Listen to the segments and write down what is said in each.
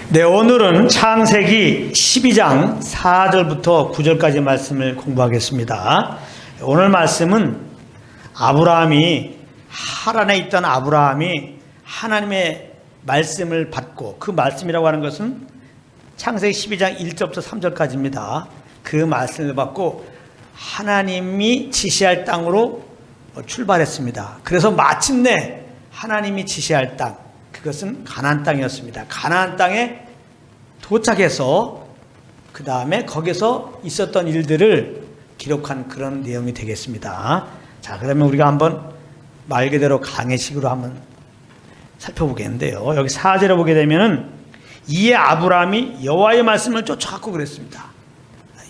네, 오늘은 창세기 12장 4절부터 9절까지 말씀을 공부하겠습니다. 오늘 말씀은 아브라함이 하란에 있던 아브라함이 하나님의 말씀을 받고, 그 말씀이라고 하는 것은 창세기 12장 1절부터 3절까지입니다. 그 말씀을 받고 하나님이 지시할 땅으로 출발했습니다. 그래서 마침내 하나님이 지시할 땅, 그것은 가나안 땅이었습니다. 가나안 땅에 도착해서 그 다음에 거기서 있었던 일들을 기록한 그런 내용이 되겠습니다. 자, 그러면 우리가 한번 말 그대로 강해식으로 한번 살펴보겠는데요. 여기 4절에 보게 되면은 이에 아브라함이 여호와의 말씀을 쫓아갔고 그랬습니다.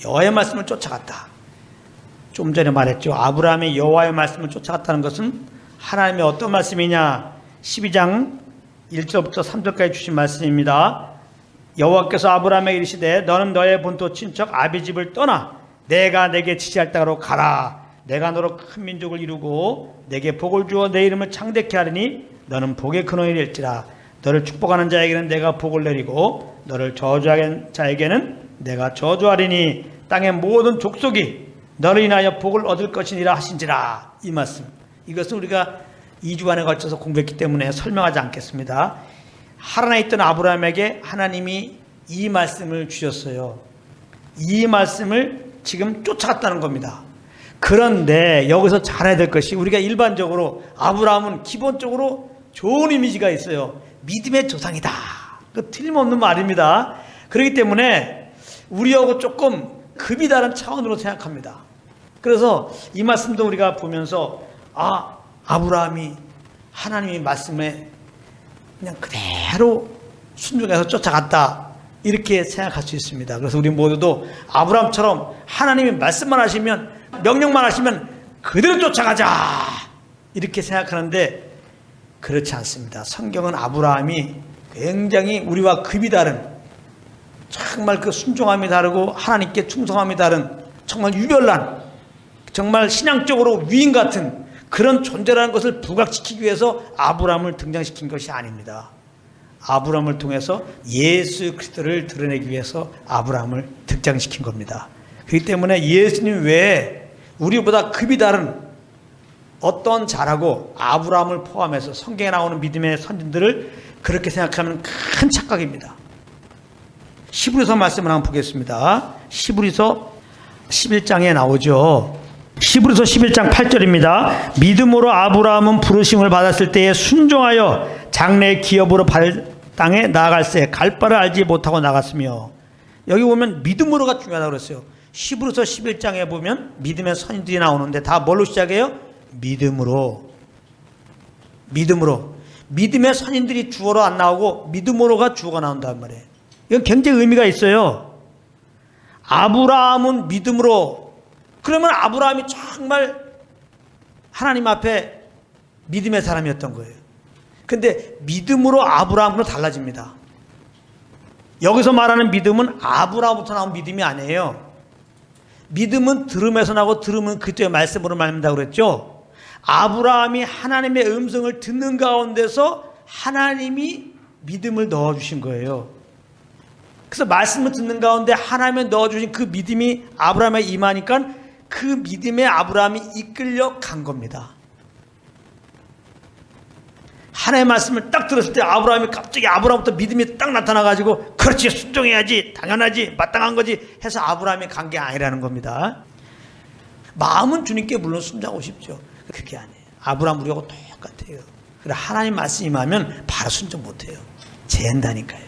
여호와의 말씀을 쫓아갔다. 좀 전에 말했죠. 아브라함이 여호와의 말씀을 쫓아갔다는 것은 하나님의 어떤 말씀이냐? 12장 1절부터 3절까지 주신 말씀입니다. 여호와께서 아브라함에게 이르시되 너는 너의 본토 친척 아비 집을 떠나 내가 내게 지시할 땅으로 가라. 내가 너로 큰 민족을 이루고 내게 복을 주어 내 이름을 창대케 하리니 너는 복의 근원이 될지라. 너를 축복하는 자에게는 내가 복을 내리고 너를 저주하는 자에게는 내가 저주하리니 땅의 모든 족속이 너를 인하여 복을 얻을 것이니라 하신지라. 이 말씀, 이것은 우리가 2주간에 걸쳐서 공부했기 때문에 설명하지 않겠습니다. 하란에 있던 아브라함에게 하나님이 이 말씀을 주셨어요. 이 말씀을 지금 쫓아갔다는 겁니다. 그런데 여기서 잘 알아야 될 것이, 우리가 일반적으로 아브라함은 기본적으로 좋은 이미지가 있어요. 믿음의 조상이다. 그 틀림없는 말입니다. 그렇기 때문에 우리하고 조금 급이 다른 차원으로 생각합니다. 그래서 이 말씀도 우리가 보면서 아브라함이 하나님의 말씀에 그냥 그대로 순종해서 쫓아갔다, 이렇게 생각할 수 있습니다. 그래서 우리 모두도 아브라함처럼 하나님이 말씀만 하시면, 명령만 하시면 그대로 쫓아가자, 이렇게 생각하는데 그렇지 않습니다. 성경은 아브라함이 굉장히 우리와 급이 다른, 정말 그 순종함이 다르고 하나님께 충성함이 다른, 정말 유별난, 정말 신앙적으로 위인 같은 그런 존재라는 것을 부각시키기 위해서 아브라함을 등장시킨 것이 아닙니다. 아브라함을 통해서 예수 그리스도를 드러내기 위해서 아브라함을 등장시킨 겁니다. 그렇기 때문에 예수님 외에 우리보다 급이 다른 어떤 자라고 아브라함을 포함해서 성경에 나오는 믿음의 선진들을 그렇게 생각하면 큰 착각입니다. 히브리서 말씀을 한번 보겠습니다. 히브리서 11장에 나오죠. 히브리서 11장 8절입니다. 믿음으로 아브라함은 부르심을 받았을 때에 순종하여 장래의 기업으로 받을 땅에 나아갈새 갈 바를 알지 못하고 나갔으며, 여기 보면 믿음으로가 중요하다고 그랬어요. 히브리서 11장에 보면 믿음의 선인들이 나오는데 다 뭘로 시작해요? 믿음으로. 믿음의 선인들이 주어로 안 나오고 믿음으로가 주어가 나온단 말이에요. 이건 굉장히 의미가 있어요. 아브라함은 믿음으로, 그러면 아브라함이 정말 하나님 앞에 믿음의 사람이었던 거예요. 근데 믿음으로 아브라함은 달라집니다. 여기서 말하는 믿음은 아브라함부터 나온 믿음이 아니에요. 믿음은 들음에서 나고 들음은 그때의 말씀으로 말한다고 그랬죠. 아브라함이 하나님의 음성을 듣는 가운데서 하나님이 믿음을 넣어주신 거예요. 그래서 말씀을 듣는 가운데 하나님이 넣어주신 그 믿음이 아브라함에 임하니까 그 믿음에 아브라함이 이끌려 간 겁니다. 하나님의 말씀을 딱 들었을 때 아브라함이 갑자기 아브라함부터 믿음이 딱 나타나가지고 그렇지, 순종해야지, 당연하지, 마땅한 거지 해서 아브라함이 간 게 아니라는 겁니다. 마음은 주님께 물론 순종하고 싶죠. 그게 아니에요. 아브라함 우리하고 똑같아요. 그래, 하나님 말씀이 임하면 바로 순종 못해요. 죄한다니까요.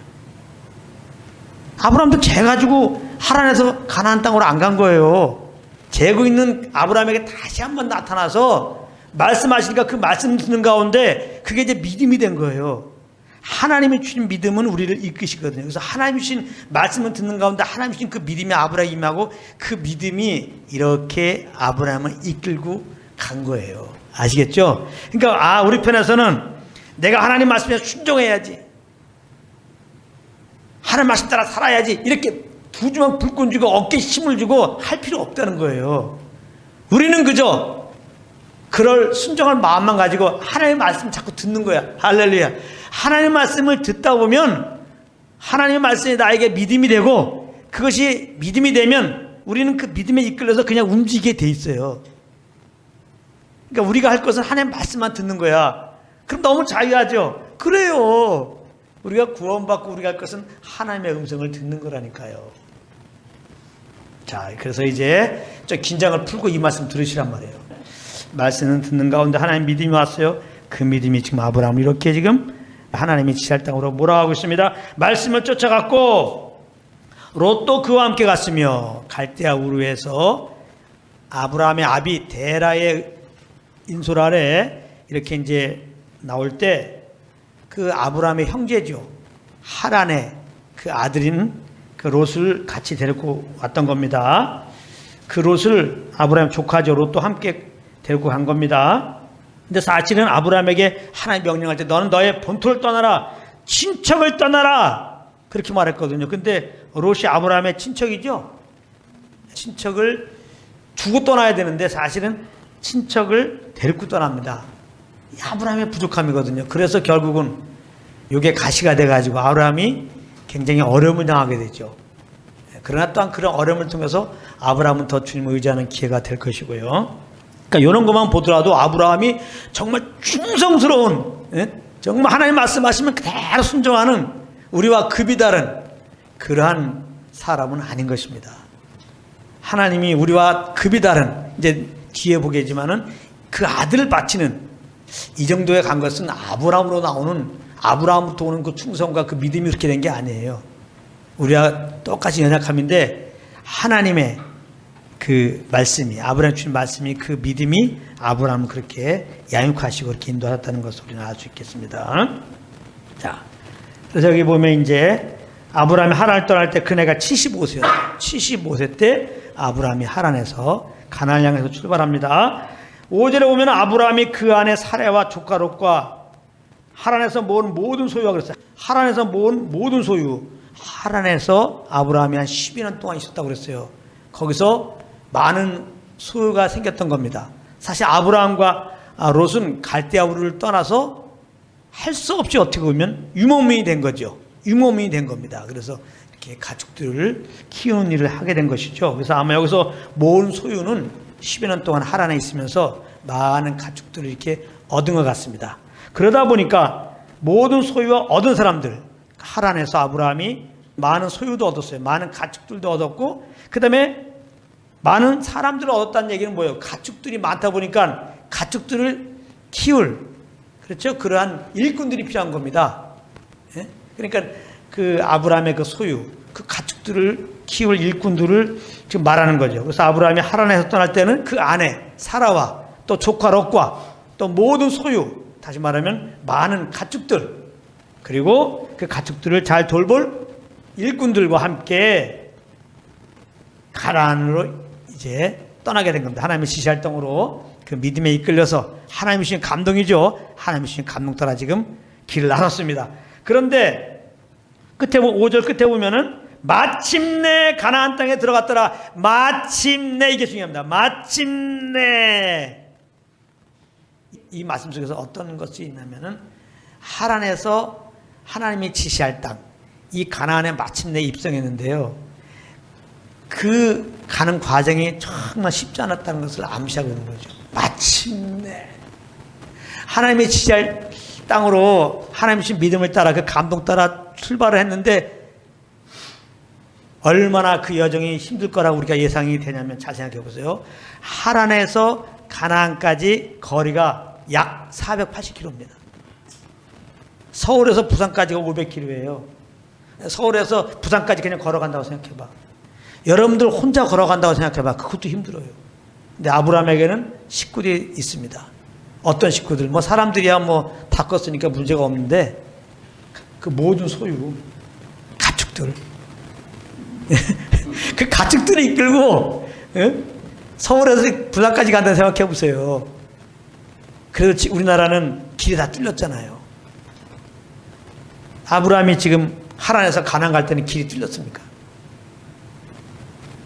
아브라함도 죄 가지고 하란에서 가나안 땅으로 안 간 거예요. 재고 있는 아브라함에게 다시 한번 나타나서 말씀하시니까 그 말씀 듣는 가운데 그게 이제 믿음이 된 거예요. 하나님이 주신 믿음은 우리를 이끄시거든요. 그래서 하나님이 주신 말씀을 듣는 가운데 하나님이 주신 그 믿음이 아브라함에 임하고 그 믿음이 이렇게 아브라함을 이끌고 간 거예요. 아시겠죠? 그러니까 우리 편에서는 내가 하나님 말씀에 순종해야지, 하나님 말씀 따라 살아야지, 이렇게 부주만 불끈 주고 어깨에 힘을 주고 할 필요 없다는 거예요. 우리는 그저 그럴 순종할 마음만 가지고 하나님의 말씀 자꾸 듣는 거야. 할렐루야. 하나님의 말씀을 듣다 보면 하나님의 말씀이 나에게 믿음이 되고 그것이 믿음이 되면 우리는 그 믿음에 이끌려서 그냥 움직이게 돼 있어요. 그러니까 우리가 할 것은 하나님의 말씀만 듣는 거야. 그럼 너무 자유하죠. 그래요. 우리가 구원받고 우리가 할 것은 하나님의 음성을 듣는 거라니까요. 자, 그래서 이제 좀 긴장을 풀고 이 말씀 들으시란 말이에요. 말씀은 듣는 가운데 하나님 믿음이 왔어요. 그 믿음이 지금 아브라함을 이렇게 지금 하나님이 지시할 땅으로 몰아가고 있습니다. 말씀을 쫓아갔고 롯도 그와 함께 갔으며 갈대아 우르에서 아브라함의 아비 데라의 인솔 아래 이렇게 이제 나올 때 그 아브라함의 형제죠. 하란의 그 아들인 그 롯을 같이 데리고 왔던 겁니다. 그 롯을 아브라함 조카죠. 롯도 함께 데리고 간 겁니다. 근데 사실은 아브라함에게 하나님 명령할 때 너는 너의 본토를 떠나라. 친척을 떠나라. 그렇게 말했거든요. 근데 롯이 아브라함의 친척이죠. 친척을 주고 떠나야 되는데 사실은 친척을 데리고 떠납니다. 이 아브라함의 부족함이거든요. 그래서 결국은 이게 가시가 돼가지고 아브라함이 굉장히 어려움을 당하게 되죠. 그러나 또한 그런 어려움을 통해서 아브라함은 더 주님을 의지하는 기회가 될 것이고요. 그러니까 이런 것만 보더라도 아브라함이 정말 충성스러운, 정말 하나님 말씀하시면 그대로 순종하는 우리와 급이 다른 그러한 사람은 아닌 것입니다. 하나님이 우리와 급이 다른, 이제 뒤에 보겠지만은 그 아들을 바치는 이 정도에 간 것은 아브라함으로 나오는, 아브라함부터 오는 그 충성과 그 믿음이 그렇게 된 게 아니에요. 우리가 똑같이 연약함인데 하나님의 그 말씀이, 아브라함 주신 말씀이, 그 믿음이 아브라함을 그렇게 양육하시고 그렇게 인도하셨다는 것을 우리는 알 수 있겠습니다. 자, 그래서 여기 보면 이제 아브라함이 하란을 떠날 때 그네가 75세였어요. 75세 때 아브라함이 하란에서 가나안을 향해서 출발합니다. 5절에 보면 아브라함이 그 안에 사레와 조카 롯과 하란에서 모은 모든 소유가 그랬어요. 하란에서 모은 모든 소유. 하란에서 아브라함이 한 12년 동안 있었다고 그랬어요. 거기서 많은 소유가 생겼던 겁니다. 사실 아브라함과 롯은 갈대아 우르를 떠나서 할 수 없이 어떻게 보면 유목민이 된 거죠. 유목민이 된 겁니다. 그래서 이렇게 가축들을 키우는 일을 하게 된 것이죠. 그래서 아마 여기서 모은 소유는 10여 년 동안 하란에 있으면서 많은 가축들을 이렇게 얻은 것 같습니다. 그러다 보니까 모든 소유와 얻은 사람들, 하란에서 아브라함이 많은 소유도 얻었어요. 많은 가축들도 얻었고, 그 다음에 많은 사람들을 얻었다는 얘기는 뭐예요? 가축들이 많다 보니까 가축들을 키울, 그렇죠? 그러한 일꾼들이 필요한 겁니다. 예? 그러니까 그 아브라함의 그 소유, 그 가축들을 키울 일꾼들을 지금 말하는 거죠. 그래서 아브라함이 하란에서 떠날 때는 그 아내 사라와 또 조카 롯과 또 모든 소유, 다시 말하면 많은 가축들, 그리고 그 가축들을 잘 돌볼 일꾼들과 함께 가나안으로 이제 떠나게 된 겁니다. 하나님의 지시할 땅으로 그 믿음에 이끌려서 하나님이 주신 감동이죠. 하나님이 주신 감동 따라 지금 길을 나섰습니다. 그런데 끝에 5절 끝에 보면은 마침내 가나안 땅에 들어갔더라. 마침내, 이게 중요합니다. 마침내. 이 말씀 속에서 어떤 것이 있냐면은 하란에서 하나님이 지시할 땅, 이 가나안에 마침내 입성했는데요. 그 가는 과정이 정말 쉽지 않았다는 것을 암시하고 있는 거죠. 마침내 하나님의 지시할 땅으로 하나님의 주신 믿음을 따라 그 감동 따라 출발을 했는데 얼마나 그 여정이 힘들 거라고 우리가 예상이 되냐면 잘 생각해 보세요. 하란에서 가나안까지 거리가 약 480km입니다. 서울에서 부산까지가 500km예요. 서울에서 부산까지 그냥 걸어간다고 생각해봐. 여러분들 혼자 걸어간다고 생각해봐. 그것도 힘들어요. 근데 아브라함에게는 식구들이 있습니다. 어떤 식구들? 뭐 사람들이야 뭐 다 컸으니까 문제가 없는데 그 모든 소유, 가축들. 그 가축들을 이끌고 서울에서 부산까지 간다고 생각해 보세요. 그래서 우리나라는 길이 다 뚫렸잖아요. 아브라함이 지금 하란에서 가나안 갈 때는 길이 뚫렸습니까?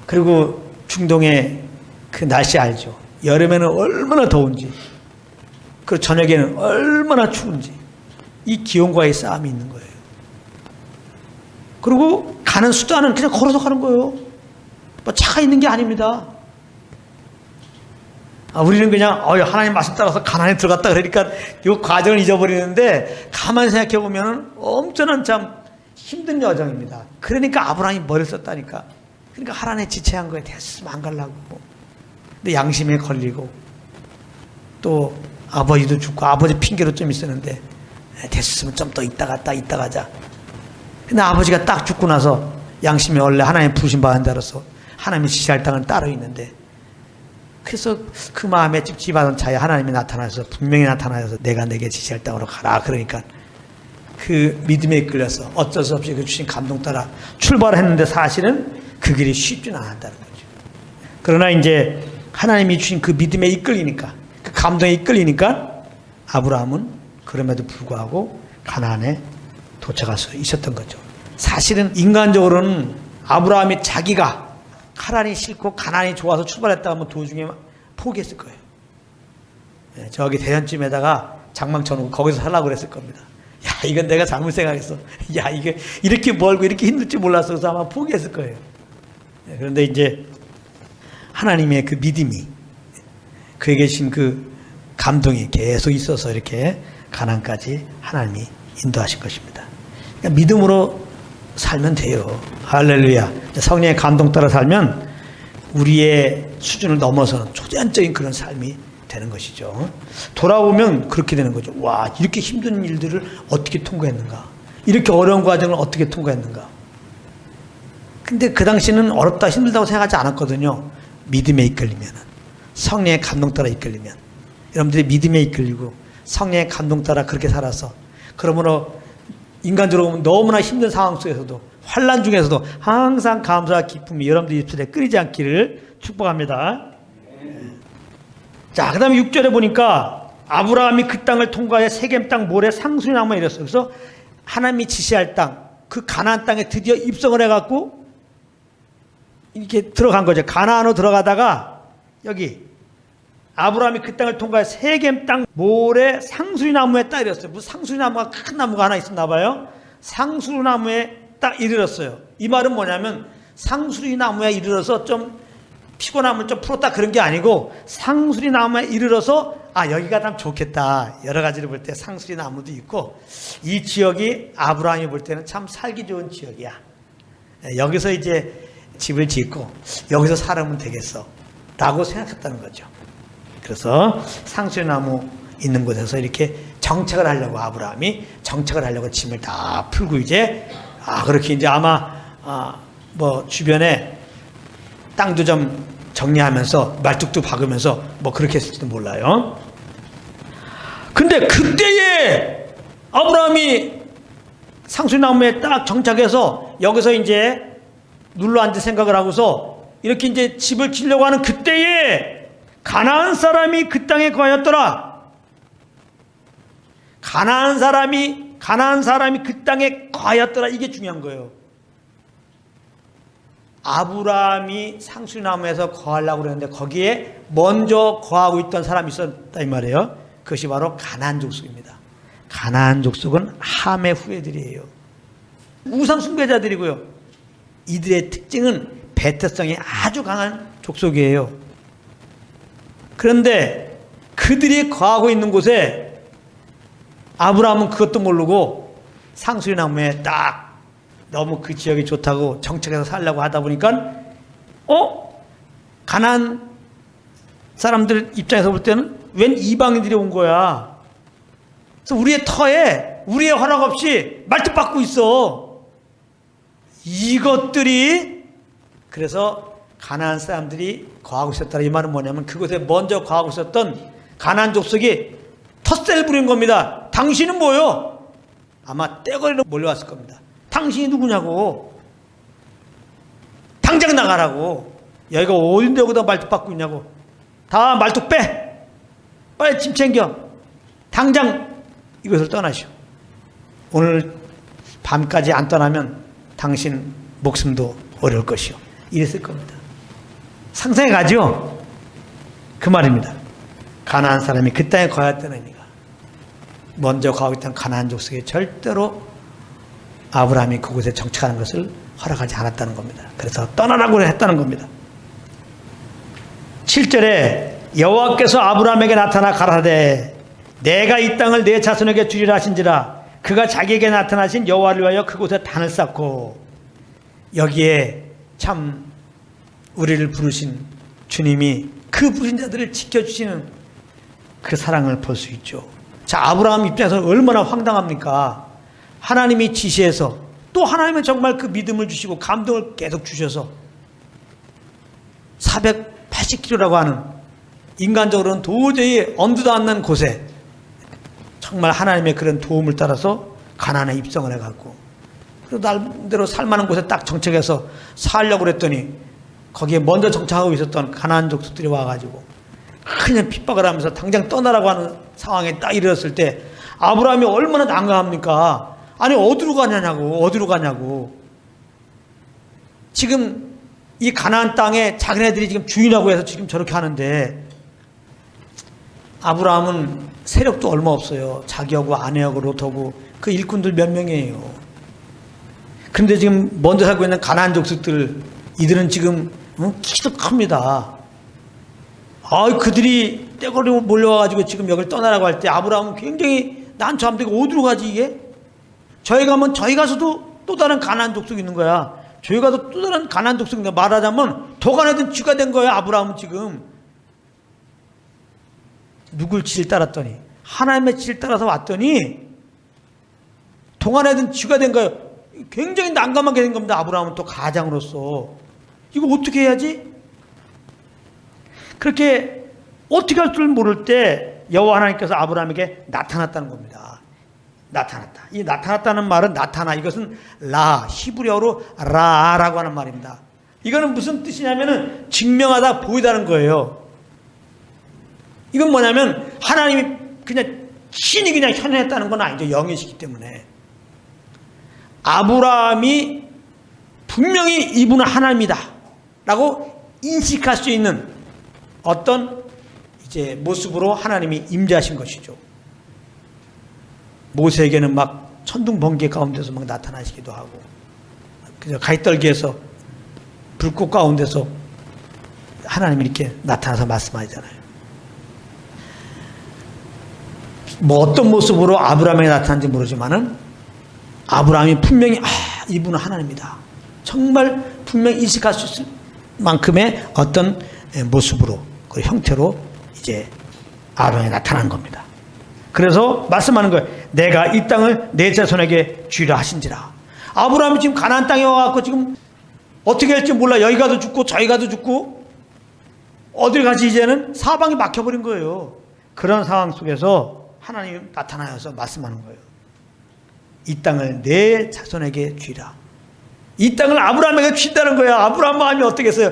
그리고 중동의 그 날씨 알죠? 여름에는 얼마나 더운지, 그리고 저녁에는 얼마나 추운지, 이 기온과의 싸움이 있는 거예요. 그리고 가는 수단은 그냥 걸어서 가는 거예요. 뭐 차가 있는 게 아닙니다. 우리는 그냥 하나님 말씀 따라서 가나안에 들어갔다 그러니까 이 과정을 잊어버리는데 가만히 생각해 보면 엄청난 참 힘든 여정입니다. 그러니까 아브라함이 머리를 썼다니까. 그러니까 하나님에 지체한 거에 됐으면 안 가려고. 근데 양심에 걸리고 또 아버지도 죽고 아버지 핑계로 좀 있었는데 됐으면 좀 더 있다 가자. 근데 아버지가 딱 죽고 나서 양심이 원래 하나님 부르심 받은 자로서 하나님이 지시할 땅을 따로 있는데 그래서 그 마음에 찝찝하던 차에 하나님이 나타나서 분명히 나타나서 내가 내게 지시할 땅으로 가라. 그러니까 그 믿음에 이끌려서 어쩔 수 없이 그 주신 감동 따라 출발했는데 사실은 그 길이 쉽지는 않았다는 거죠. 그러나 이제 하나님이 주신 그 믿음에 이끌리니까 그 감동에 이끌리니까 아브라함은 그럼에도 불구하고 가나안에 도착할 수 있었던 거죠. 사실은 인간적으로는 아브라함이 자기가 하란이 싫고 가나안이 좋아서 출발했다 하면 도중에 포기했을 거예요. 저기 대현쯤에다가 장막 쳐놓고 거기서 살라고 그랬을 겁니다. 야, 이건 내가 잘못 생각했어. 야, 이게 이렇게 멀고 이렇게 힘들지 몰랐어. 그래서 아마 포기했을 거예요. 그런데 이제 하나님의 그 믿음이 그에게 주신 그 감동이 계속 있어서 이렇게 가나안까지 하나님이 인도하신 것입니다. 그러니까 믿음으로 살면 돼요. 할렐루야. 성령의 감동 따라 살면 우리의 수준을 넘어서는 초자연적인 그런 삶이 되는 것이죠. 돌아보면 그렇게 되는 거죠. 와, 이렇게 힘든 일들을 어떻게 통과했는가? 이렇게 어려운 과정을 어떻게 통과했는가? 근데 그 당시는 어렵다 힘들다고 생각하지 않았거든요. 믿음에 이끌리면, 성령의 감동 따라 이끌리면, 여러분들이 믿음에 이끌리고 성령의 감동 따라 그렇게 살아서, 그러므로 인간적으로 보면 너무나 힘든 상황 속에서도, 환난 중에서도 항상 감사와 기쁨이 여러분들 입술에 끓이지 않기를 축복합니다. 자, 그 다음에 6절에 보니까 아브라함이 그 땅을 통과해 세겜 땅 모래 상수리 나무에 이랬어요. 그래서 하나님이 지시할 땅, 그 가나안 땅에 드디어 입성을 해갖고 이렇게 들어간 거죠. 가나안으로 들어가다가 여기 아브라함이 그 땅을 통과해 세겜 땅 모래 상수리 나무에 딱 이랬어요. 무슨 상수리 나무가 큰 나무가 하나 있었나 봐요. 상수리 나무에 딱 이르렀어요. 이 말은 뭐냐면 상수리 나무에 이르러서 좀 피곤함을 좀 풀었다 그런 게 아니고 상수리 나무에 이르러서 여기가 참 좋겠다. 여러 가지를 볼 때 상수리 나무도 있고 이 지역이 아브라함이 볼 때는 참 살기 좋은 지역이야. 여기서 이제 집을 짓고 여기서 살면 되겠어 라고 생각했다는 거죠. 그래서 상수리 나무 있는 곳에서 이렇게 정착을 하려고 아브라함이 정착을 하려고 짐을 다 풀고 이제 그렇게 이제 아마 뭐 주변에 땅도 좀 정리하면서 말뚝도 박으면서 뭐 그렇게 했을지도 몰라요. 근데 그때에 아브라함이 상수나무에 딱 정착해서 여기서 이제 눌러 앉을 생각을 하고서 이렇게 이제 집을 지려고 하는 그때에 가나안 사람이 그 땅에 거하였더라. 가나안 사람이 그 땅에 거하였더라. 이게 중요한 거예요. 아브라함이 상수나무에서 거하려고 그랬는데 거기에 먼저 거하고 있던 사람이 있었다 이 말이에요. 그것이 바로 가나안 족속입니다. 가나안 족속은 함의 후예들이에요. 우상 숭배자들이고요. 이들의 특징은 배타성이 아주 강한 족속이에요. 그런데 그들이 거하고 있는 곳에 아브라함은 그것도 모르고 상수나무에 딱 너무 그 지역이 좋다고 정착해서 살려고 하다 보니까 가나안 사람들 입장에서 볼 때는 웬 이방인들이 온 거야. 그래서 우리의 터에 우리의 허락 없이 말뚝박고 있어. 이것들이 그래서 가나안 사람들이 거하고 있었다. 이 말은 뭐냐면 그곳에 먼저 거하고 있었던 가나안 족속이 텃세를 부린 겁니다. 당신은 뭐요? 아마 떼거리로 몰려왔을 겁니다. 당신이 누구냐고. 당장 나가라고. 여기가 어딘데 여기다 말뚝 박고 있냐고. 다 말뚝 빼. 빨리 짐 챙겨. 당장 이것을 떠나시오. 오늘 밤까지 안 떠나면 당신 목숨도 어려울 것이오. 이랬을 겁니다. 상상해 가죠? 그 말입니다. 가나안 사람이 그 땅에 거하였다는 의미가 먼저 거하고 있던 가나안 족속에 절대로 아브라함이 그곳에 정착하는 것을 허락하지 않았다는 겁니다. 그래서 떠나라고 했다는 겁니다. 7절에 여호와께서 아브라함에게 나타나 가라사대 내가 이 땅을 내 자손에게 주리라 하신지라 그가 자기에게 나타나신 여호와를 위하여 그곳에 단을 쌓고 여기에 참 우리를 부르신 주님이 그 부르신 자들을 지켜주시는 그 사랑을 볼 수 있죠. 자, 아브라함 입장에서 얼마나 황당합니까? 하나님이 지시해서 또 하나님은 정말 그 믿음을 주시고 감동을 계속 주셔서 480km라고 하는 인간적으로는 도저히 엄두도 안 난 곳에 정말 하나님의 그런 도움을 따라서 가나안에 입성을 해갖고 그리고 나름대로 살만한 곳에 딱 정착해서 살려고 그랬더니 거기에 먼저 정착하고 있었던 가나안 족속들이 와가지고 그냥 핍박을 하면서 당장 떠나라고 하는 상황에 딱 이르렀을 때 아브라함이 얼마나 난감합니까? 아니 어디로 가냐고 지금 이 가나안 땅에 자기네들이 지금 주인하고 해서 지금 저렇게 하는데 아브라함은 세력도 얼마 없어요. 자기하고 아내하고 롯하고 그 일꾼들 몇 명이에요. 그런데 지금 먼저 살고 있는 가나안 족속들 이들은 지금 키도 큽니다. 그들이 떼거리고 몰려와가지고 지금 여기를 떠나라고 할 때 아브라함은 굉장히 난처합니다. 어디로 가지 이게? 저희 가면 저희 가서도 또 다른 가나안 족속이 있는 거야. 저희 가서 또 다른 가나안 족속인데 말하자면 도가내든 쥐가 된 거야. 아브라함은 지금 누굴 지를 따랐더니 하나님의 지를 따라서 왔더니 동안에든 쥐가 된 거예요. 굉장히 난감하게 된 겁니다. 아브라함은 또 가장으로서 이거 어떻게 해야지? 그렇게 어떻게 할 줄 모를 때 여호와 하나님께서 아브라함에게 나타났다는 겁니다. 나타났다. 이 나타났다는 말은 나타나 이것은 라 히브리어로 라라고 하는 말입니다. 이거는 무슨 뜻이냐면은 증명하다 보이다는 거예요. 이건 뭐냐면 하나님이 그냥 신이 그냥 현현했다는 건 아니죠. 영이시기 때문에 아브라함이 분명히 이분은 하나님이다 라고 인식할 수 있는 어떤 이제 모습으로 하나님이 임재하신 것이죠. 모세에게는 막 천둥 번개 가운데서 막 나타나시기도 하고 그래서 가시떨기에서 불꽃 가운데서 하나님이 이렇게 나타나서 말씀하잖아요. 뭐 어떤 모습으로 아브라함에게 나타난지 모르지만은 아브라함이 분명히 이분은 하나님이다. 정말 분명히 인식할 수 있을 만큼의 어떤 모습으로 그 형태로 이제 아브라함에 나타난 겁니다. 그래서 말씀하는 거예요. 내가 이 땅을 내 자손에게 주리라 하신지라. 아브라함이 지금 가나안 땅에 와갖고 지금 어떻게 할지 몰라. 여기 가도 죽고 저기 가도 죽고 어딜 가지 이제는 사방이 막혀버린 거예요. 그런 상황 속에서 하나님이 나타나셔서 말씀하는 거예요. 이 땅을 내 자손에게 주리라. 이 땅을 아브라함에게 주신다는 거야. 아브라함 마음이 어떻겠어요?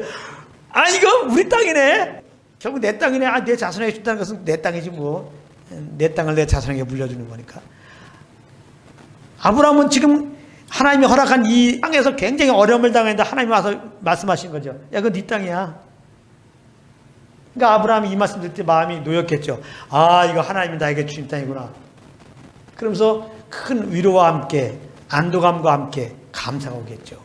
이거 우리 땅이네. 결국 내 땅이네. 내 자손에게 준다는 것은 내 땅이지 뭐. 내 땅을 내 자손에게 물려주는 거니까. 아브라함은 지금 하나님이 허락한 이 땅에서 굉장히 어려움을 당했는데 하나님이 와서 말씀하신 거죠. 야, 그거 네 땅이야. 그러니까 아브라함이 이 말씀 들을 때 마음이 놓였겠죠. 이거 하나님이 나에게 주신 땅이구나. 그러면서 큰 위로와 함께 안도감과 함께 감사가 오겠죠.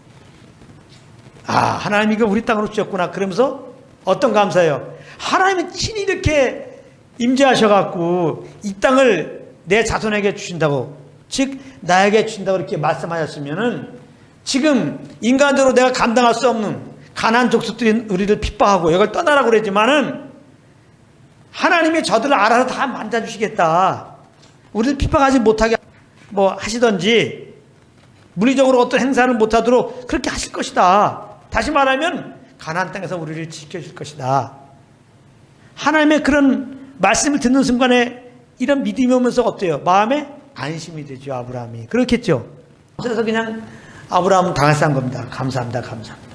하나님이 이거 우리 땅으로 주셨구나. 그러면서 어떤 감사예요? 하나님이 친히 이렇게 임재하셔갖고 이 땅을 내 자손에게 주신다고, 즉 나에게 주신다고 이렇게 말씀하셨으면은 지금 인간적으로 내가 감당할 수 없는 가나안 족속들이 우리를 핍박하고 여기를 떠나라고 그러지만은 하나님이 저들을 알아서 다 만져주시겠다. 우리를 핍박하지 못하게 뭐 하시던지 물리적으로 어떤 행사를 못하도록 그렇게 하실 것이다. 다시 말하면 가나안 땅에서 우리를 지켜줄 것이다. 하나님의 그런 말씀을 듣는 순간에 이런 믿음이 오면서 어때요? 마음에 안심이 되죠. 아브라함이 그렇겠죠. 그래서 그냥 아브라함은 당할산 겁니다. 감사합니다. 감사합니다.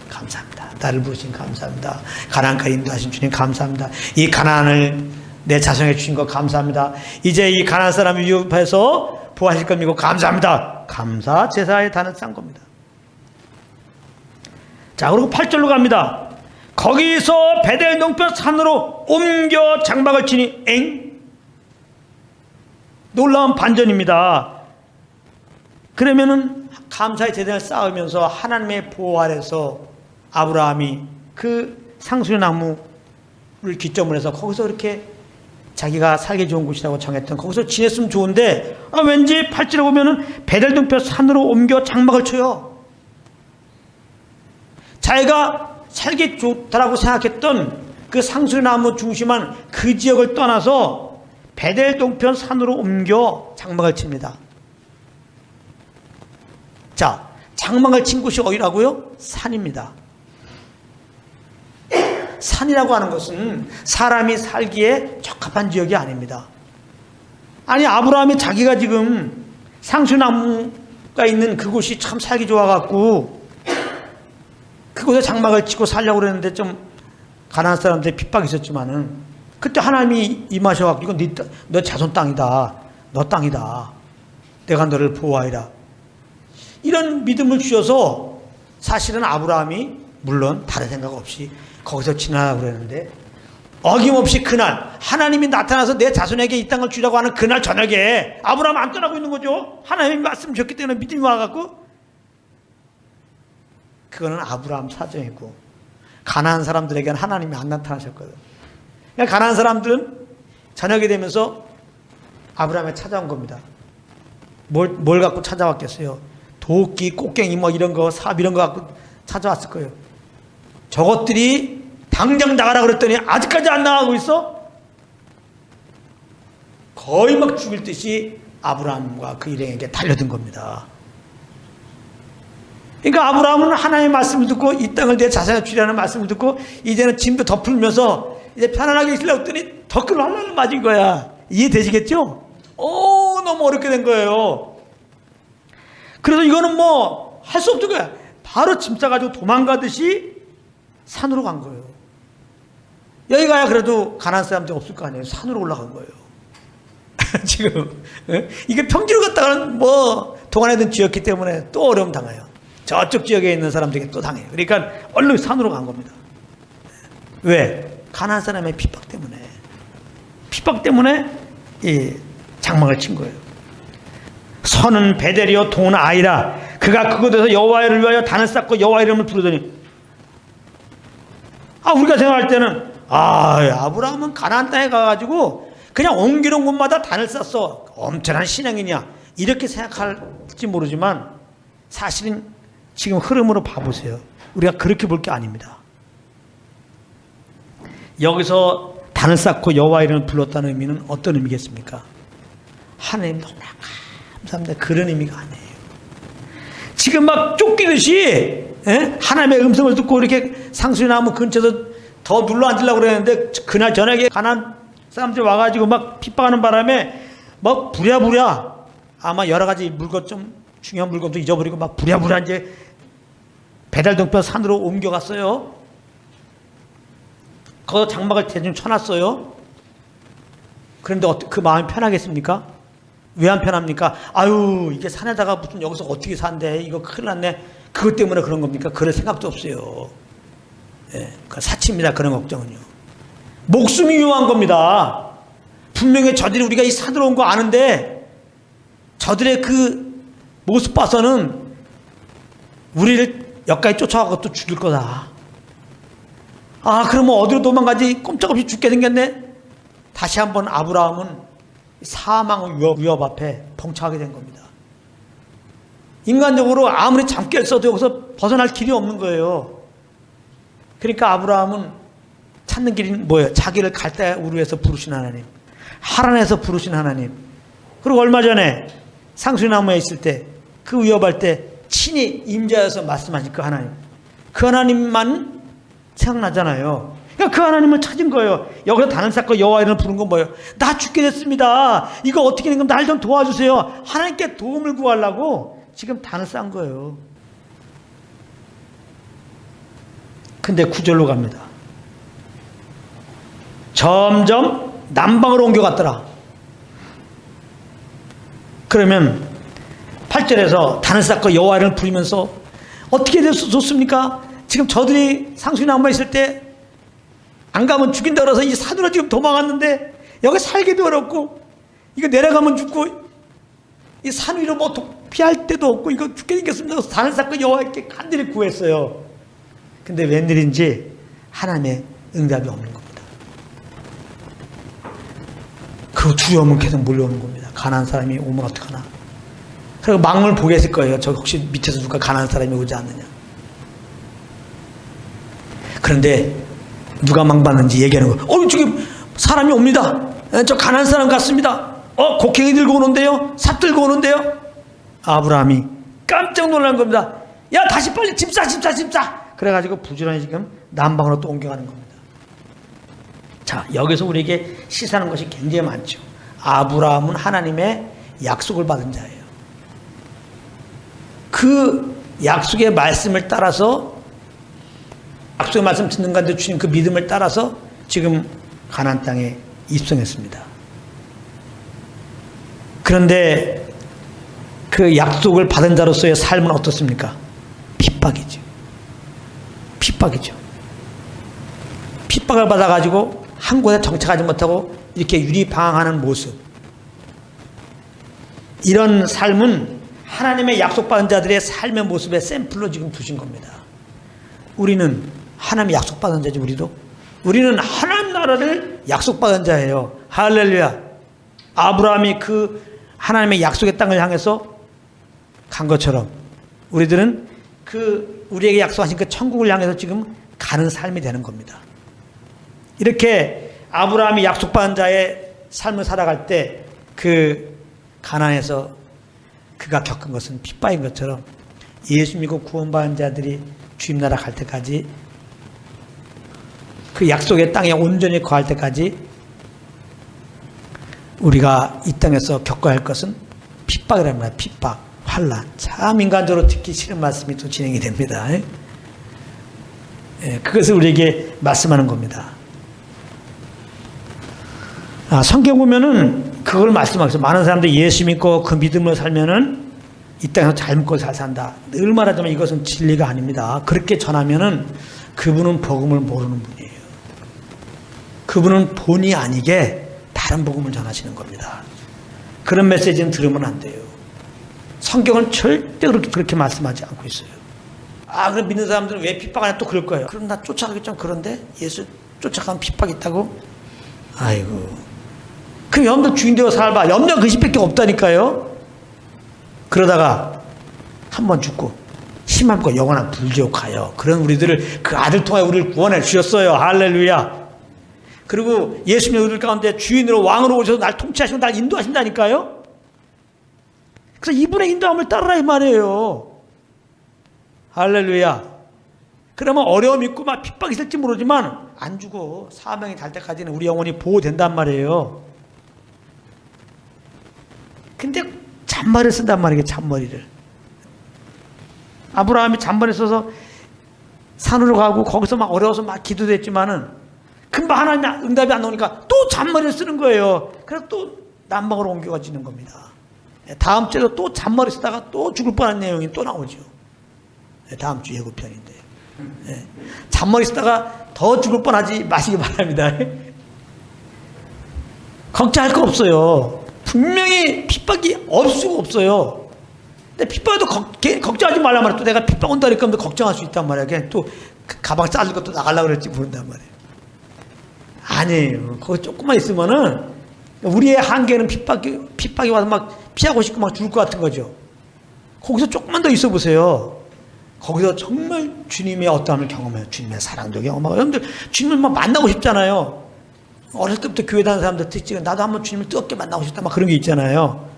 감사합니다. 나를 부르신 감사합니다. 가나안까지 인도하신 주님 감사합니다. 이 가나안을 내 자손에게 주신 거 감사합니다. 이제 이 가나안 사람을 위협해서 보호하실 걸 믿고 감사합니다. 감사 제사에 단을 싼 겁니다. 자, 그리고 8절로 갑니다. 거기서 베델 농볕 산으로 옮겨 장막을 치니 놀라운 반전입니다. 그러면은 감사의 제단을 쌓으면서 하나님의 보호 아래서 아브라함이 그 상수리 나무를 기점으로 해서 거기서 이렇게 자기가 살기 좋은 곳이라고 정했던 거기서 지냈으면 좋은데 왠지 8절에 보면은 베델동편 산으로 옮겨 장막을 쳐요. 자기가 살기 좋다라고 생각했던 그 상수리 나무 중심한 그 지역을 떠나서 베델동편 산으로 옮겨 장막을 칩니다. 자, 장막을 친 곳이 어디라고요? 산입니다. 산이라고 하는 것은 사람이 살기에 적합한 지역이 아닙니다. 아니, 아브라함이 자기가 지금 상수나무가 있는 그곳이 참 살기 좋아갖고 그곳에 장막을 치고 살려고 그랬는데 좀 가난한 사람들의 핍박이 있었지만은 그때 하나님이 임하셔갖고 이건 너 자손 땅이다. 너 땅이다. 내가 너를 보호하리라. 이런 믿음을 주셔서 사실은 아브라함이 물론 다른 생각 없이 거기서 지나가고 그랬는데 어김없이 그날 하나님이 나타나서 내 자손에게 이 땅을 주라고 하는 그날 저녁에 아브라함 안 떠나고 있는 거죠. 하나님이 말씀 주셨기 때문에 믿음이 와갖고 그거는 아브라함 사정이고 가난한 사람들에게는 하나님이 안 나타나셨거든. 그러니까 가난한 사람들은 저녁이 되면서 아브라함에 찾아온 겁니다. 뭘 갖고 찾아왔겠어요? 도끼, 꽃갱이 뭐 이런 거, 삽 이런 거 갖고 찾아왔을 거예요. 저것들이 당장 나가라 그랬더니 아직까지 안 나가고 있어? 거의 막 죽일 듯이 아브라함과 그 일행에게 달려든 겁니다. 그러니까 아브라함은 하나님의 말씀을 듣고 이 땅을 내 자손에 주리라는 말씀을 듣고 이제는 짐도 덮으면서 이제 편안하게 있으려고 했더니 더 큰 환난을 맞은 거야. 이해되시겠죠? 너무 어렵게 된 거예요. 그래서 이거는 뭐 할 수 없는 거야. 바로 짐 싸가지고 도망가듯이 산으로 간 거예요. 여기 가야 그래도 가난한 사람들이 없을 거 아니에요. 산으로 올라간 거예요. 지금 이게 평지로 갔다가는 뭐 동안에든 지었기 때문에 또 어려움 당해요. 저쪽 지역에 있는 사람들에게 또 당해요. 그러니까 얼른 산으로 간 겁니다. 왜? 가난한 사람의 핍박 때문에 이 장막을 친 거예요. 선은 베델이요 동은 아이라 그가 그곳에서 여호와를 위하여 단을 쌓고 여호와 이름을 부르더니 우리가 생각할 때는 아브라함은 가나안 땅에 가가지고 그냥 옮기는 곳마다 단을 쌓았어. 엄청난 신앙이냐 이렇게 생각할지 모르지만 사실은 지금 흐름으로 봐보세요. 우리가 그렇게 볼 게 아닙니다. 여기서 단을 쌓고 여호와 이름을 불렀다는 의미는 어떤 의미겠습니까? 하나님 너무나 감사합니다. 그런 의미가 아니에요. 지금 막 쫓기듯이 하나님의 음성을 듣고 이렇게 상수리나무 근처에서 더 눌러 앉으려고 그랬는데 그날 저녁에 가난한 사람들이 와가지고 막 핍박하는 바람에 막 부랴부랴 아마 여러 가지 물건 좀 중요한 물건도 잊어버리고 막 부랴부랴 이제 베델동편 산으로 옮겨갔어요. 거기서 장막을 대충 쳐놨어요. 그런데 그 마음이 편하겠습니까? 왜 안 편합니까? 이게 산에다가 무슨 여기서 어떻게 산대? 이거 큰일 났네. 그것 때문에 그런 겁니까? 그럴 생각도 없어요. 그 사치입니다. 그런 걱정은요. 목숨이 위험한 겁니다. 분명히 저들이 우리가 이 산으로 온 거 아는데 저들의 그 모습 봐서는 우리를 여기까지 쫓아가고 또 죽일 거다. 그러면 어디로 도망가지? 꼼짝없이 죽게 생겼네. 다시 한번 아브라함은 사망의 위협 앞에 봉착하게 된 겁니다. 인간적으로 아무리 잠 깼어도 여기서 벗어날 길이 없는 거예요. 그러니까 아브라함은 찾는 길이 뭐예요? 자기를 갈대우르 에서 부르신 하나님, 하란에서 부르신 하나님, 그리고 얼마 전에 상수리나무에 있을 때 그 위협할 때 친히 임자여서 말씀하신 그 하나님, 그 하나님만 생각나잖아요. 그러니까 그 하나님을 찾은 거예요. 여기서 단을 쌓고 여호와 이름을 부른 건 뭐예요? 나 죽게 됐습니다. 이거 어떻게 된 건가? 날 좀 도와주세요. 하나님께 도움을 구하려고 지금 단을 쌓은 거예요. 근데 9절로 갑니다. 점점 남방으로 옮겨갔더라. 그러면 8절에서 단을 쌓고 여호와 이름을 부르면서 어떻게 됐습니까? 지금 저들이 상수리나무에 있을 때 안 가면 죽인다 그래서 이 산으로 지금 도망갔는데 여기 살기도 어렵고 이거 내려가면 죽고 이 산 위로 뭐 피할 데도 없고 이거 죽게 생겼습니다. 산을 쌓고 여호와께 간절히 구했어요. 근데 웬일인지 하나님의 응답이 없는 겁니다. 그리고 두려움은 계속 몰려오는 겁니다. 가난한 사람이 오면 어떡하나. 그리고 망을 보게 했을 거예요. 저 혹시 밑에서 누가 가난한 사람이 오지 않느냐. 그런데 누가 망 받는지 얘기하는 거예요. 저기 사람이 옵니다. 저 가난한 사람 같습니다. 곡괭이 들고 오는데요? 삽 들고 오는데요? 아브라함이 깜짝 놀란 겁니다. 야, 다시 빨리 짐 싸. 그래가지고 부지런히 지금 남방으로 또 옮겨가는 겁니다. 자, 여기서 우리에게 시사하는 것이 굉장히 많죠. 아브라함은 하나님의 약속을 받은 자예요. 그 약속의 말씀을 따라서, 약속의 말씀 듣는 가운데 주신 그 믿음을 따라서 지금 가나안 땅에 입성했습니다. 그런데 그 약속을 받은 자로서의 삶은 어떻습니까? 핍박이죠. 핍박을 받아가지고 한 곳에 정착하지 못하고 이렇게 유리방황하는 모습. 이런 삶은 하나님의 약속받은 자들의 삶의 모습의 샘플로 지금 두신 겁니다. 우리는 하나님의 약속받은 자지, 우리는 하나님 나라를 약속받은 자예요. 할렐루야. 아브라함이 그 하나님의 약속의 땅을 향해서 간 것처럼 우리들은 그 우리에게 약속하신 그 천국을 향해서 지금 가는 삶이 되는 겁니다. 이렇게 아브라함이 약속받은 자의 삶을 살아갈 때 그 가나안에서 그가 겪은 것은 핍박인 것처럼 예수 믿고 구원받은 자들이 주님 나라 갈 때까지, 그 약속의 땅에 온전히 거할 때까지 우리가 이 땅에서 겪어야 할 것은 핍박이랍니다. 핍박, 환난. 참 인간적으로 듣기 싫은 말씀이 또 진행이 됩니다. 그것을 우리에게 말씀하는 겁니다. 성경 보면은 그걸 말씀하고 있어요. 많은 사람들이 예수 믿고 그 믿음으로 살면은 이 땅에서 잘 먹고 잘 산다. 늘 말하자면 이것은 진리가 아닙니다. 그렇게 전하면은 그분은 복음을 모르는 분이에요. 그분은 본의 아니게 다른 복음을 전하시는 겁니다. 그런 메시지는 들으면 안 돼요. 성경은 절대 그렇게 말씀하지 않고 있어요. 그럼 믿는 사람들은 왜 핍박하냐 또 그럴 거예요. 그럼 나 쫓아가기 좀 그런데 예수 쫓아가면 핍박이 있다고? 아이고. 그럼 여러분들 주인되어 살봐. 염려 그 십밖에 없다니까요. 그러다가 한 번 죽고 심함과 영원한 불지옥 가요. 그런 우리들을, 그 아들 통해 우리를 구원해 주셨어요. 할렐루야. 그리고 예수님의 우리들 가운데 주인으로 왕으로 오셔서 날 통치하시고 날 인도하신다니까요. 그래서 이분의 인도함을 따르라 이 말이에요. 할렐루야. 그러면 어려움이 있고 막 핍박이 있을지 모르지만 안 죽어. 사명이 달 때까지는 우리 영혼이 보호된단 말이에요. 근데 잔머리를 쓴단 말이에요. 잔머리를. 아브라함이 잔머리 써서 산으로 가고 거기서 막 어려워서 막 기도도 했지만은 금방 하나님 응답이 안 나오니까 또 잔머리를 쓰는 거예요. 그래서 또 남방으로 옮겨가지는 겁니다. 다음 주에도 또 잔머리 쓰다가 또 죽을 뻔한 내용이 또 나오죠. 다음 주 예고편인데. 잔머리 쓰다가 더 죽을 뻔하지 마시기 바랍니다. 걱정할 거 없어요. 분명히 핍박이 없을 수가 없어요. 근데 핍박도 걱정하지 말란 말이야. 또 내가 핍박 온다니까 걱정할 수 있단 말이야. 그냥 또 가방 싸들 것도 나가려고 그랬지 모른단 말이에요. 아니에요. 거기 조금만 있으면은 우리의 한계는 핍박이 와서 막 피하고 싶고 막 죽을 것 같은 거죠. 거기서 조금만 더 있어 보세요. 거기서 정말 주님의 어떠함을 경험해요. 주님의 사랑도 경험하고. 여러분들 주님을 막 만나고 싶잖아요. 어렸을 때부터 교회 다니는 사람들 특징, 나도 한번 주님을 뜨겁게 만나고 싶다 막 그런 게 있잖아요.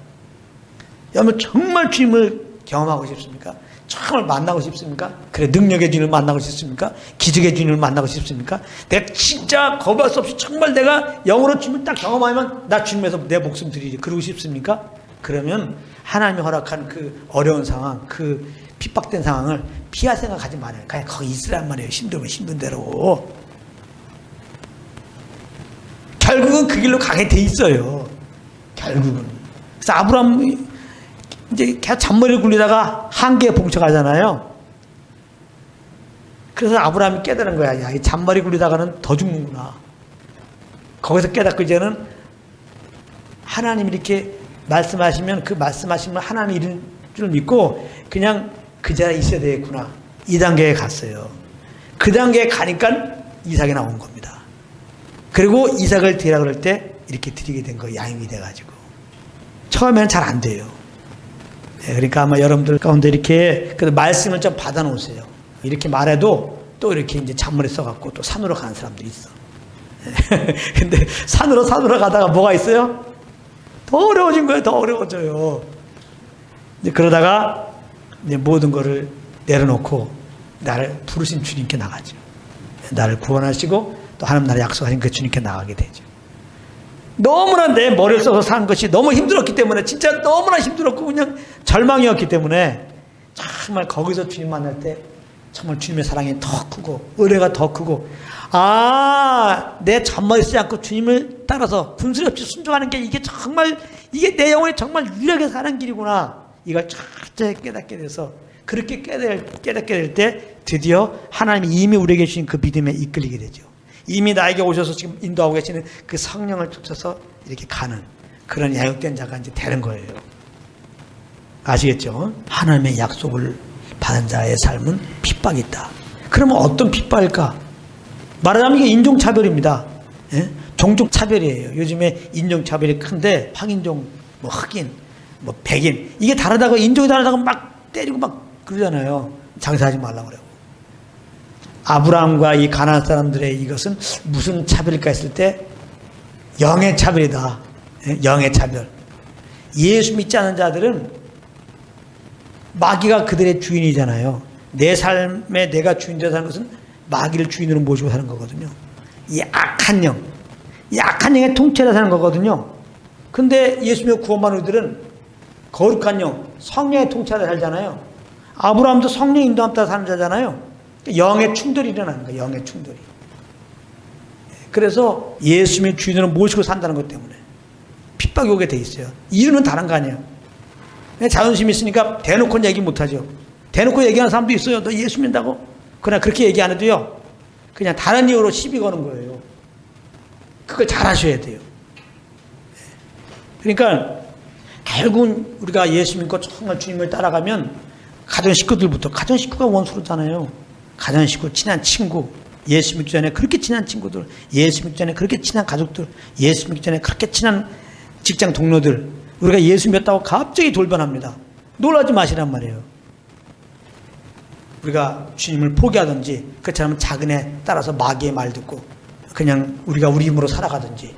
여러분 정말 주님을 경험하고 싶습니까? 정말 만나고 싶습니까? 그래, 능력의 주님을 만나고 싶습니까? 기적의 주님을 만나고 싶습니까? 내가 진짜 거부할 수 없이 정말 내가 영으로 주님을 딱 경험하면 나 주님에서 내 목숨 드리지. 그러고 싶습니까? 그러면 하나님이 허락한 그 어려운 상황, 그 핍박된 상황을 피할 생각하지 말아요. 그냥 거기 있으란 말이에요. 힘들면 힘든 대로. 결국은 그 길로 가게 돼 있어요. 결국은. 그래서 아브라함이 이제 계속 잔머리를 굴리다가 한계에 봉착하잖아요. 그래서 아브라함이 깨달은 거야. 야, 이 잔머리 굴리다가는 더 죽는구나. 거기서 깨닫고 이제는 하나님이 이렇게 말씀하시면 그 말씀하시면 하나님 이런 줄 믿고 그냥 그 자리에 있어야 되겠구나. 이 단계에 갔어요. 그 단계에 가니까 이삭이 나온 겁니다. 그리고 이삭을 드리라 그럴 때 이렇게 드리게 된 거예요. 양육이 돼가지고. 처음에는 잘 안 돼요. 네, 그러니까 아마 여러분들 가운데 이렇게 그 말씀을 좀 받아놓으세요. 이렇게 말해도 또 이렇게 이제 잔머리 써갖고 또 산으로 가는 사람들이 있어. 근데 산으로 가다가 뭐가 있어요? 더 어려워진 거예요. 더 어려워져요. 이제 그러다가 이제 모든 거를 내려놓고 나를 부르신 주님께 나가죠. 나를 구원하시고 또 하나님 나라 약속하신 그 주님께 나가게 되죠. 너무나 내 머리를 써서 산 것이 너무 힘들었기 때문에 진짜 너무나 힘들었고 그냥 절망이었기 때문에 정말 거기서 주님 만날 때 정말 주님의 사랑이 더 크고 은혜가 더 크고 내 잔머리 쓰지 않고 주님을 따라서 분수리 없이 순종하는 게 이게 정말 이게 내 영혼이 정말 유력해 사는 길이구나 이걸 철저히 깨닫게 돼서 그렇게 깨닫게 될 때 드디어 하나님이 이미 우리에게 주신 그 믿음에 이끌리게 되죠. 이미 나에게 오셔서 지금 인도하고 계시는 그 성령을 쫓아서 이렇게 가는 그런 양육된 자가 이제 되는 거예요. 아시겠죠? 하나님의 약속을 받은 자의 삶은 핍박이 있다. 그러면 어떤 핍박일까? 말하자면 이게 인종차별입니다. 예? 종족차별이에요. 요즘에 인종차별이 큰데 황인종, 뭐 흑인, 뭐 백인 이게 다르다고 인종이 다르다고 막 때리고 막 그러잖아요. 장사하지 말라고 그래요. 아브라함과 이 가나안 사람들의 이것은 무슨 차별일까 했을 때 영의 차별이다. 영의 차별. 예수 믿지 않는 자들은 마귀가 그들의 주인이잖아요. 내 삶에 내가 주인되어 사는 것은 마귀를 주인으로 모시고 사는 거거든요. 이 악한 영. 이 악한 영의 통째로 사는 거거든요. 근데 예수 믿고 구원받은 우리들은 거룩한 영, 성령의 통째로 살잖아요. 아브라함도 성령 인도함 따라 사는 자잖아요. 영의 충돌이 일어나는 거예요. 영의 충돌이. 그래서 예수님의 주인으로 모시고 산다는 것 때문에 핍박이 오게 돼 있어요. 이유는 다른 거 아니에요. 자존심이 있으니까 대놓고 얘기 못하죠. 대놓고 얘기하는 사람도 있어요. 너 예수 믿는다고? 그러나 그렇게 얘기 안 해도요. 그냥 다른 이유로 시비 거는 거예요. 그걸 잘 하셔야 돼요. 그러니까 결국은 우리가 예수 믿고 정말 주님을 따라가면 가정 식구들부터 가정 식구가 원수로잖아요. 가정 식구, 친한 친구, 예수 믿기 전에 그렇게 친한 친구들, 예수 믿기 전에 그렇게 친한 가족들, 예수 믿기 전에 그렇게 친한 직장 동료들, 우리가 예수 믿었다고 갑자기 돌변합니다. 놀라지 마시란 말이에요. 우리가 주님을 포기하든지 그렇지 않으면 작은 애 따라서 마귀의 말 듣고 그냥 우리가 우리 힘으로 살아가든지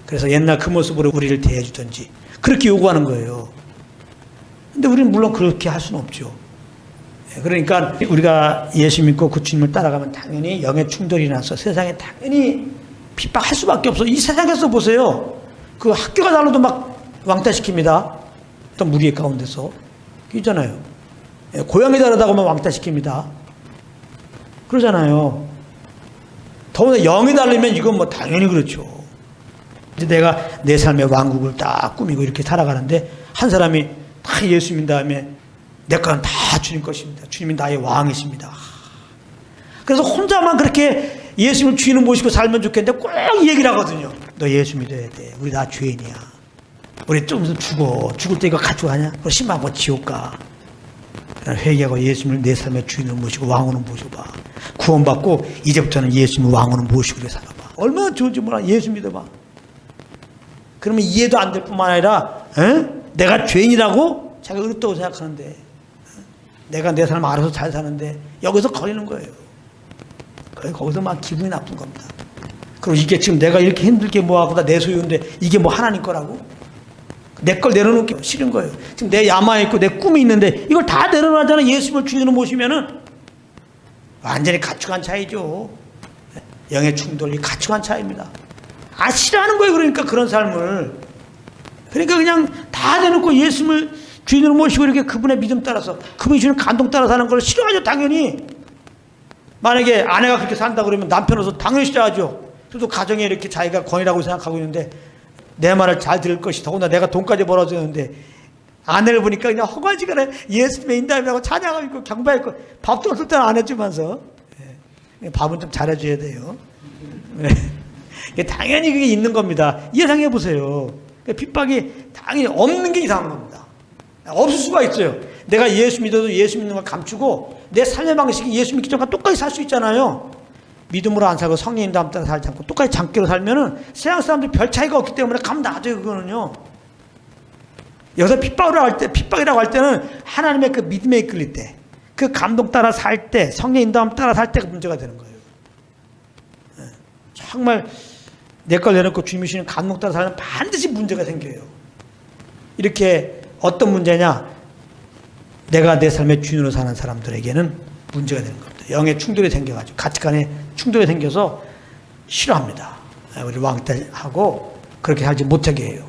그래서 옛날 그 모습으로 우리를 대해주든지 그렇게 요구하는 거예요. 근데 우리는 물론 그렇게 할 수는 없죠. 그러니까 우리가 예수 믿고 그 주님을 따라가면 당연히 영의 충돌이 나서 세상에 당연히 핍박할 수밖에 없어. 이 세상에서 보세요. 그 학교가 달라도 막 왕따시킵니다. 어떤 무리 가운데서. 있잖아요. 고향이 다르다고 하면 왕따시킵니다. 그러잖아요. 더군다나 영이 다르면 이건 뭐 당연히 그렇죠. 이제 내가 내 삶의 왕국을 딱 꾸미고 이렇게 살아가는데 한 사람이 다 예수 믿은 다음에 내 거는 다 주님 것입니다. 주님이 나의 왕이십니다. 그래서 혼자만 그렇게 예수님을 주인을 모시고 살면 좋겠는데 꼭 이 얘기를 하거든요. 너 예수 믿어야 돼. 우리 다 죄인이야. 우리 좀 있으면 죽어. 죽을 때 이거 가지고 가냐? 우리 심하고 지옥 가. 회개하고 예수님을 내 삶의 주인으로 모시고 왕으로 모셔봐. 구원받고 이제부터는 예수님을 왕으로 모시고 살아봐. 얼마나 좋은지 몰라. 예수 믿어봐. 그러면 이해도 안 될 뿐만 아니라 내가 죄인이라고 자기가 어렵다고 생각하는데 내가 내 삶 알아서 잘 사는데 여기서 걸리는 거예요. 거기서 막 기분이 나쁜 겁니다. 그리고 이게 지금 내가 이렇게 힘들게 뭐하고 내 소유인데 이게 뭐 하나님 거라고? 내 걸 내려놓기 싫은 거예요. 지금 내 야망이 있고 내 꿈이 있는데 이걸 다 내려놔잖아. 예수님을 주인으로 모시면은 완전히 가치관 차이죠. 영의 충돌이 가치관 차이입니다. 싫어하는 거예요. 그러니까 그런 삶을. 그러니까 그냥 다 내놓고 예수님을 주인으로 모시고 이렇게 그분의 믿음 따라서 그분이 주는 감동 따라 사는 걸 싫어하죠. 당연히. 만약에 아내가 그렇게 산다 그러면 남편으로서 당연히 싫어하죠. 그래도 가정에 이렇게 자기가 권위라고 생각하고 있는데 내 말을 잘 들을 것이 더구나 내가 돈까지 벌어주는데 아내를 보니까 그냥 허가지간에 예수님의 인다이라고 찬양하고 있고 경배하고 밥도 없을 때는 안 해주면서 밥은 좀 잘해줘야 돼요. 당연히 그게 있는 겁니다. 예상해 보세요. 핍박이 당연히 없는 게 이상한 겁니다. 없을 수가 있어요. 내가 예수 믿어도 예수 믿는 걸 감추고 내 삶의 방식이 예수 믿기 전과 똑같이 살 수 있잖아요. 믿음으로 안 살고 성령 인도함 따라 살지 않고 똑같이 장기로 살면은 세상 사람들 별 차이가 없기 때문에 가면 놔둬요, 그거는요. 여기서 핍박이라고 할 때는 하나님의 그 믿음에 이끌릴 때, 그 감동 따라 살 때, 성령 인도함 따라 살 때가 문제가 되는 거예요. 정말 내 걸 내놓고 주님이 주시는 감동 따라 살면 반드시 문제가 생겨요. 이렇게 어떤 문제냐? 내가 내 삶의 주인으로 사는 사람들에게는 문제가 되는 겁니다. 영의 충돌이 생겨가지고 가치관에 충돌이 생겨서 싫어합니다. 우리 왕따하고 그렇게 살지 못하게 해요.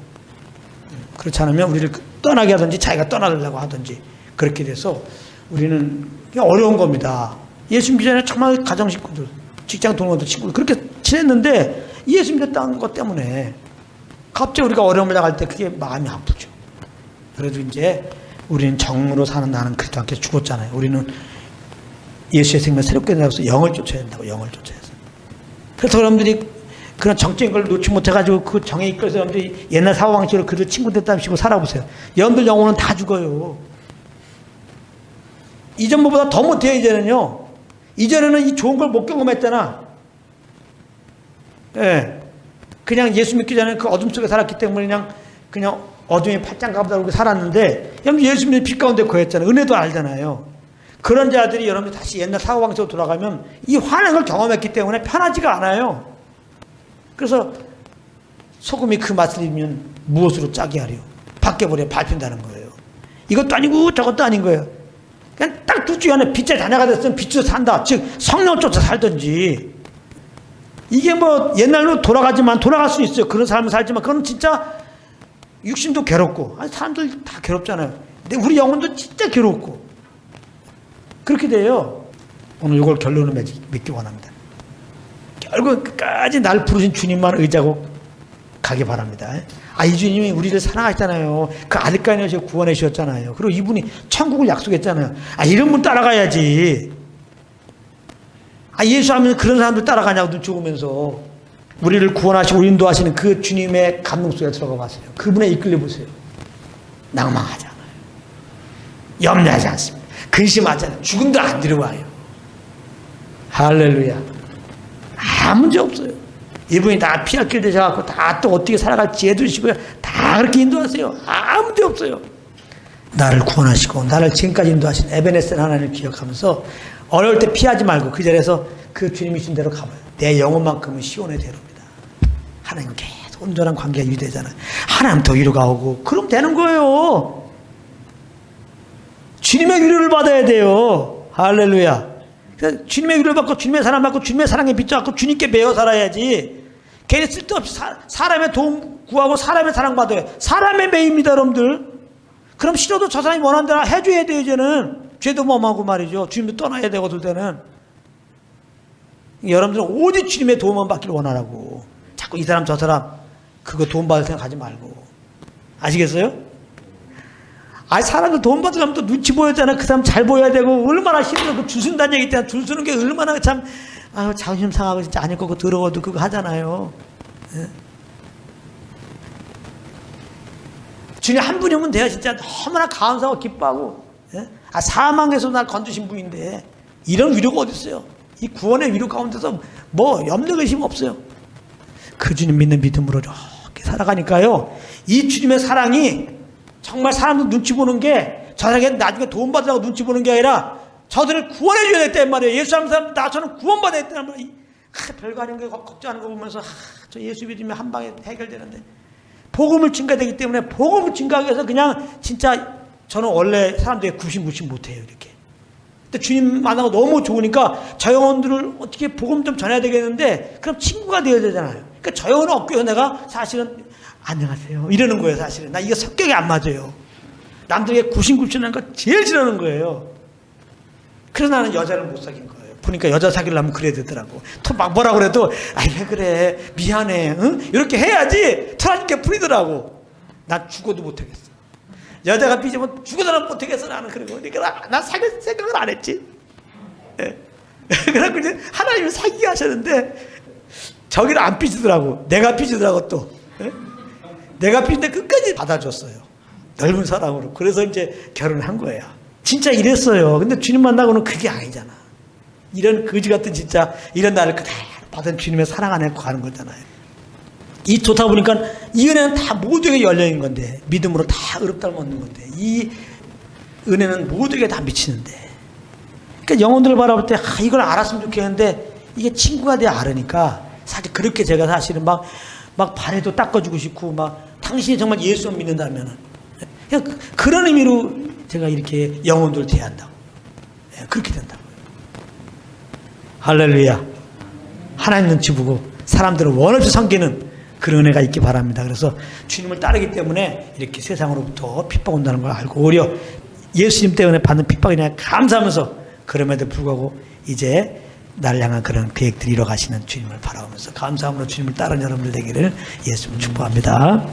그렇지 않으면 우리를 떠나게 하든지 자기가 떠나려고 하든지 그렇게 돼서 우리는 어려운 겁니다. 예수 믿기 전에 정말 가정 식구들, 직장 동료들, 친구들 그렇게 지냈는데 예수 믿었다는 것 때문에 갑자기 우리가 어려움을 당할 때 그게 마음이 아프죠. 그래도 이제 우리는 정으로 사는 나는 그리스도 함께 죽었잖아요. 우리는 예수의 생명 새롭게 내서 영을 쫓아야 된다고, 영을 쫓아야 돼요. 그래서 여러분들이 그런 정적인 걸 놓지 못해가지고 그 정에 이끌어서 여러분들이 옛날 사고방식으로 그들 친구 됐다시고 살아보세요. 여러분들 영혼은 다 죽어요. 이전보다 더 못해요, 이제는요. 이전에는 이 좋은 걸 못 경험했잖아. 예. 그냥 예수 믿기 전에 그 어둠 속에 살았기 때문에 그냥 어둠이 팔짱 가보다 그렇게 살았는데, 여러분 예수 믿는 빛 가운데 거했잖아요. 은혜도 알잖아요. 그런 자들이 여러분 다시 옛날 사고방식으로 돌아가면 이 화난 걸 경험했기 때문에 편하지가 않아요. 그래서 소금이 그 맛을 입으면 무엇으로 짜게 하려? 밖에 버려 밟힌다는 거예요. 이것도 아니고 저것도 아닌 거예요. 그냥 딱 둘 중에 하나 빛의 자녀가 됐으면 빛으로 산다. 즉 성령 쫓아 살든지. 이게 뭐 옛날로 돌아갈 수 있어요. 그런 삶을 살지만 그건 진짜 육신도 괴롭고, 아니 사람들 다 괴롭잖아요. 근데 우리 영혼도 진짜 괴롭고 그렇게 돼요. 오늘 이걸 결론을 맺기 원합니다. 결국 끝까지 날 부르신 주님만 의지하고 가기 바랍니다. 이 주님이 우리를 사랑하시잖아요. 그 아들까지 내셔서 구원해 주셨잖아요. 그리고 이분이 천국을 약속했잖아요. 이런 분 따라가야지. 예수 하면 그런 사람들 따라가냐고 눈치 보면서 우리를 구원하시고 인도하시는 그 주님의 감동 속에 들어가 보세요. 그분에 이끌려 보세요. 낭망하지 않아요. 염려하지 않습니다. 근심하지 않아요. 죽음도 안 들어와요. 할렐루야. 아무 문제 없어요. 이분이 다 피할 길 되셔갖고 다 또 어떻게 살아갈지 해주시고요. 다 그렇게 인도하세요. 아무 문제 없어요. 나를 구원하시고 나를 지금까지 인도하신 에베네셀 하나님을 기억하면서 어려울 때 피하지 말고 그 자리에서 그 주님이 준 대로 가봐요. 내 영혼만큼은 시온의 대로입니다. 하나님 계속 온전한 관계가 유지되잖아요. 하나님 더 위로가 오고 그럼 되는 거예요. 주님의 위로를 받아야 돼요. 할렐루야. 주님의 위로를 받고 주님의 사랑 받고 주님의 사랑에 비춰갖고 주님께 매여 살아야지. 괜히 쓸데없이 사람의 도움 구하고 사람의 사랑 받아요. 사람의 매입니다, 여러분들. 그럼 싫어도 저 사람이 원하는 대로 해줘야 돼요. 이제는 죄도 범하고 말이죠. 주님도 떠나야 되고 들 때는. 여러분들은 오직 주님의 도움만 받기를 원하라고. 자꾸 이 사람 저 사람 그거 도움 받을 생각하지 말고. 아시겠어요? 사람들 도움 받으려면 또 눈치 보였잖아. 그 사람 잘 보여야 되고 얼마나 힘들어. 그 줄 쓴다는 얘기 때문에 줄 서는 게 얼마나 참 자존심 상하고 진짜 아닐 거고 더러워도 그거 하잖아요. 예? 주님 한 분이면 돼요. 진짜 너무나 감사하고 기뻐하고. 예? 사망에서 날 건드신 분인데 이런 위로가 어디 있어요? 이 구원의 위로 가운데서 뭐 염려 의심 없어요. 그 주님 믿는 믿음으로 이렇게 살아가니까요. 이 주님의 사랑이 정말 사람들 눈치 보는 게 저에게 나중에 도움 받으라고 눈치 보는 게 아니라 저들을 구원해 줘야 됐단 말이에요. 예수 하는 사람 저는 구원받아야 됐단 말이에요. 별거 아닌 거 걱정하는 거 보면서 저 예수 믿으면 한 방에 해결되는데 복음을 증가되기 때문에 복음을 증가하기 위해서 그냥 진짜 저는 원래 사람들에게 구심무심 못해요. 이렇게. 근데 주님 만나고 너무 좋으니까 저 영혼들을 어떻게 복음 좀 전해야 되겠는데 그럼 친구가 되어야 되잖아요. 그러니까 저 영혼을 얻기 위해서 내가 사실은 안녕하세요 이러는 거예요. 사실은 나 이거 성격이 안 맞아요. 남들에게 구심구심하는 거 제일 싫어하는 거예요. 그래서 나는 여자를 못 사귄 거예요. 보니까 여자 사귀려면 그래야 되더라고. 또 막 뭐라 그래도 왜 그래 미안해 응? 이렇게 해야지 털어지게 풀리더라고. 난 죽어도 못하겠어. 여자가 삐지면 죽어도 못하겠어. 나는 그러고 그러니까 난 사귈 생각을 안 했지. 예. 그래갖고 이제 하나님이 사귀게 하셨는데 저기를 안 삐지더라고. 내가 삐지더라고 또. 예? 내가 빌때 끝까지 받아줬어요. 넓은 사랑으로. 그래서 이제 결혼한 거예요. 진짜 이랬어요. 근데 주님 만나고는 그게 아니잖아. 이런 거지 같은 진짜 이런 나를 그대로 받은 주님의 사랑 안에 가는 거잖아요. 이 좋다 보니까 이 은혜는 다 모두에게 열려있는 건데, 믿음으로 다 의롭다를 얻는 건데, 이 은혜는 모두에게 다 미치는데, 그러니까 영혼들을 바라볼 때 이걸 알았으면 좋겠는데 이게 친구가 돼 알으니까 사실 그렇게 제가 사실은 막 발에도 닦아주고 싶고 막 당신이 정말 예수 믿는다면은 그런 의미로 제가 이렇게 영혼들을 대한다고. 그렇게 된다고요. 할렐루야. 하나님 눈치 보고 사람들을 원없이 섬기는 그런 은혜가 있기 바랍니다. 그래서 주님을 따르기 때문에 이렇게 세상으로부터 핍박 온다는 걸 알고 오히려 예수님 때문에 받는 핍박에 대해 감사하면서 그럼에도 불구하고 이제 나를 향한 그런 계획들이 이뤄가시는 주님을 바라보면서 감사함으로 주님을 따르는 여러분들 되기를 예수님 축복합니다.